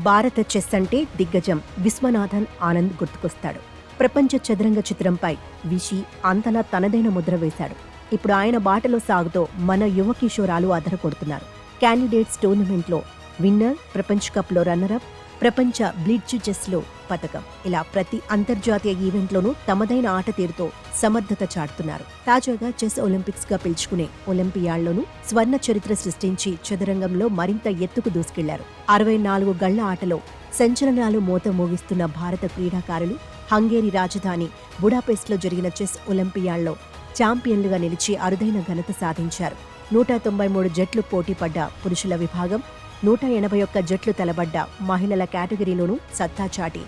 భారత చెస్ అంటే దిగ్గజం విశ్వనాథన్ ఆనంద్ గుర్తుకొస్తాడు. ప్రపంచ చదరంగ చిత్రంపై విషి అంతలా తనదైన ముద్ర వేశాడు. ఇప్పుడు ఆయన బాటలో సాగుతూ మన యువ కిషోరాలు అదరకొడుతున్నారు. క్యాండిడేట్స్ టోర్నమెంట్లో విన్నర్, ప్రపంచ కప్లో రన్నరప్, ప్రపంచ బ్లిట్జ్ చెస్లో పతకం, ఇలా ప్రతి అంతర్జాతీయ ఈవెంట్లోనూ తమదైన ఆట తీరుతో సమర్థత చాటుతున్నారు. తాజాగా చెస్ ఒలింపిక్స్ గా పిలుచుకునే ఒలింపియాడ్లోనూ స్వర్ణ చరిత్ర సృష్టించి చదరంగంలో మరింత ఎత్తుకు దూసుకెళ్లారు. 64 గళ్ల ఆటలో సంచలనాలు మోత మోగిస్తున్న భారత క్రీడాకారులు హంగేరీ రాజధాని బుడాపెస్ట్లో జరిగిన చెస్ ఒలింపియాడ్లో ఛాంపియన్లుగా నిలిచి అరుదైన ఘనత సాధించారు. 193 జట్లు పోటీపడ్డ పురుషుల విభాగం, 181 జట్లు తలబడ్డ మహిళల కేటగిరీలోనూ సత్తా చాటి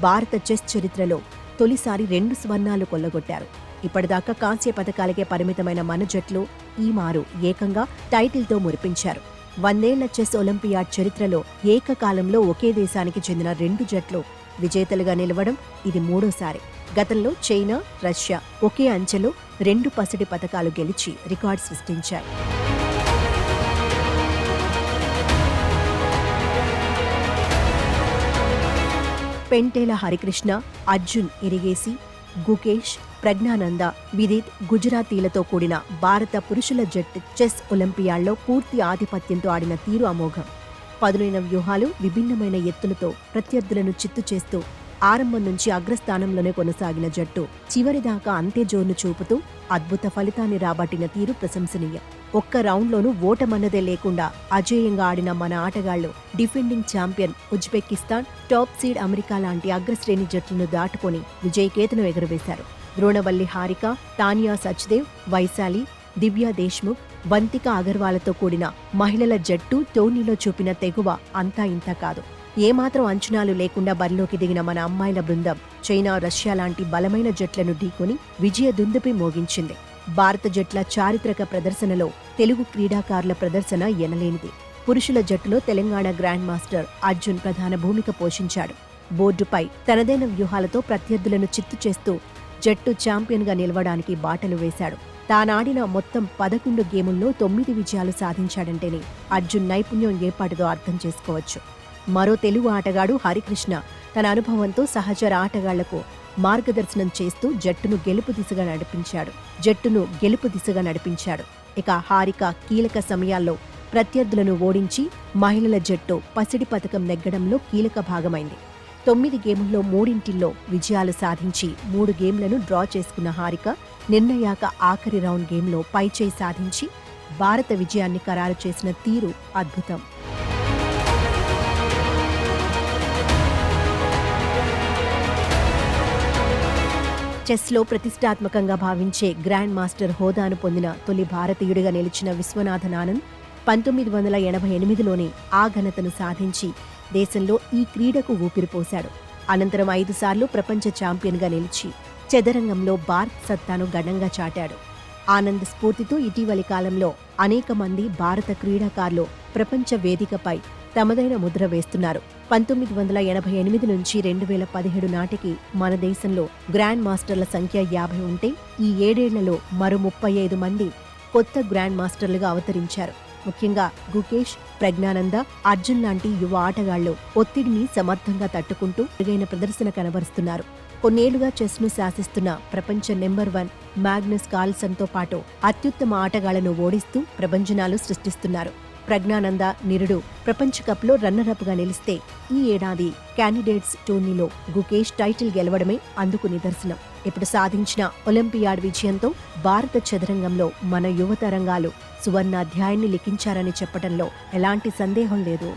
భారత చెస్ చరిత్రలో తొలిసారి 2 స్వర్ణాలు కొల్లగొట్టారు. ఇప్పటిదాకా కాంస్య పథకాలకే పరిమితమైన మన జట్లు ఈ మారు ఏకంగా టైటిల్తో మురిపించారు. 100 ఏళ్ల చెస్ ఒలింపియాడ్ చరిత్రలో ఏకకాలంలో ఒకే దేశానికి చెందిన 2 జట్లు విజేతలుగా నిలవడం ఇది మూడోసారి. గతంలో చైనా, రష్యా ఒకే అంచెలో 2 పసిడి పథకాలు గెలిచి రికార్డు సృష్టించాయి. పెంటేల హరికృష్ణ, అర్జున్ ఎరిగేసి, గుకేష్, ప్రజ్ఞానంద, విదిత్, గుజరాతీలతో కూడిన భారత పురుషుల జట్టు చెస్ ఒలింపియాడ్లో పూర్తి ఆధిపత్యంతో ఆడిన తీరు అమోఘం. పదునైన వ్యూహాలు, విభిన్నమైన ఎత్తులతో ప్రత్యర్థులను చిత్తు చేస్తూ ఆరంభం నుంచి అగ్రస్థానంలోనే కొనసాగిన జట్టు చివరిదాకా అంతే జోరును చూపుతూ అద్భుత ఫలితాన్ని రాబట్టిన తీరు ప్రశంసనీయం. ఒక్క రౌండ్లోనూ ఓటమన్నదే లేకుండా అజేయంగా ఆడిన మన ఆటగాళ్లు defending champion Uzbekistan, top seed America లాంటి అగ్రశ్రేణి జట్లను దాటుకొని విజయకేతనం ఎగురవేశారు. ద్రోణవల్లి హారిక, తానియా సచ్దేవ్, వైశాలి, దివ్యా దేశ్ముఖ్, వంతిక అగర్వాలతో కూడిన మహిళల జట్టు టోర్నీలో చూపిన తెగువ అంతా ఇంతా కాదు. ఏమాత్రం అంచనాలు లేకుండా బరిలోకి దిగిన మన అమ్మాయిల బృందం చైనా, రష్యా లాంటి బలమైన జట్లను ఢీకొని విజయ దుందుపి మోగించింది. భారత జట్ల చారిత్రక ప్రదర్శనలో తెలుగు క్రీడాకారుల ప్రదర్శన ఎనలేనిది. పురుషుల జట్టులో తెలంగాణ గ్రాండ్ మాస్టర్ అర్జున్ ప్రధాన భూమిక పోషించాడు. బోర్డుపై తనదైన వ్యూహాలతో ప్రత్యర్థులను చిత్తు చేస్తూ జట్టు ఛాంపియన్గా నిలవడానికి బాటలు వేశాడు. తానాడిన మొత్తం 11 గేముల్లో 9 విజయాలు సాధించాడంటేనే అర్జున్ నైపుణ్యం ఏపాటిదో అర్థం చేసుకోవచ్చు. మరో తెలుగు ఆటగాడు హరికృష్ణ తన అనుభవంతో సహచర ఆటగాళ్లకు మార్గదర్శనం చేస్తూ జట్టును గెలుపు దిశగా నడిపించాడు. ఇక హారిక కీలక సమయాల్లో ప్రత్యర్థులను ఓడించి మహిళల జట్టు పసిడి పథకం నెగ్గడంలో కీలక భాగమైంది. 9 గేముల్లో 3 విజయాలు సాధించి 3 గేమ్లను డ్రా చేసుకున్న హారిక నిర్ణయాక ఆఖరి రౌండ్ గేమ్లో పైచేయి సాధించి భారత విజయాన్ని ఖరారు చేసిన తీరు అద్భుతం. చెస్లో ప్రతిష్టాత్మకంగా భావించే గ్రాండ్ మాస్టర్ హోదాను పొందిన తొలి భారతీయుడిగా నిలిచిన విశ్వనాథన్ ఆనంద్ 1988లోనే ఆ ఘనతను సాధించి దేశంలో ఈ క్రీడకు ఊపిరిపోశాడు. అనంతరం 5 సార్లు ప్రపంచ ఛాంపియన్గా నిలిచి చదరంగంలో భారత్ సత్తాను ఘనంగా చాటాడు. ఆనంద్ స్ఫూర్తితో ఇటీవలి కాలంలో అనేక మంది భారత క్రీడాకారులు ప్రపంచ వేదికపై తమదైన ముద్ర వేస్తున్నారు. 1988 నుంచి 2017 నాటికి మన దేశంలో గ్రాండ్ మాస్టర్ల సంఖ్య 50 ఉంటే ఈ 7 ఏళ్లలో మరో 35 మంది కొత్త గ్రాండ్ మాస్టర్లుగా అవతరించారు. ముఖ్యంగా గుకేష్, ప్రజ్ఞానంద, అర్జున్ లాంటి యువ ఆటగాళ్లు ఒత్తిడిని సమర్థంగా తట్టుకుంటూ మెరుగైన ప్రదర్శన కనబరుస్తున్నారు. కొన్నేళ్లుగా చెస్ను శాసిస్తున్న ప్రపంచ నెంబర్ 1 మాగ్నస్ కార్ల్సన్తో పాటు అత్యుత్తమ ఆటగాళ్లను ఓడిస్తూ ప్రభంజనాలు సృష్టిస్తున్నారు. ప్రజ్ఞానంద నిరుడు ప్రపంచ కప్లో రన్నరప్గా నిలిస్తే ఈ ఏడాది క్యాండిడేట్స్ టోర్నీలో గుకేష్ టైటిల్ గెలవడమే అందుకు నిదర్శనం. ఇప్పుడు సాధించిన ఒలింపియాడ్ విజయంతో భారత చదరంగంలో మన యువతరంగాలు సువర్ణ అధ్యాయాన్ని లిఖించారని చెప్పడంలో ఎలాంటి సందేహం లేదు.